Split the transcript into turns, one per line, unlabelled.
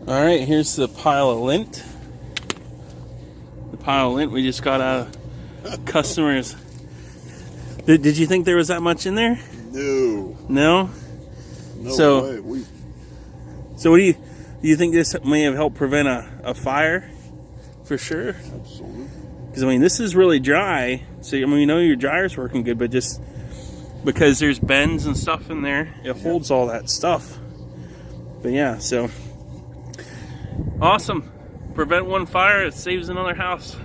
All right, here's the pile of lint. The pile of lint we just got out of customers. Did you think there was that much in there?
No.
No?
No way.
So what do you think this may have helped prevent a fire? For sure.
Absolutely.
Because I mean, this is really dry. So I mean, you know your dryer's working good, but just because there's bends and stuff in there, it holds all that stuff. But yeah, so awesome. Prevent one fire, it saves another house.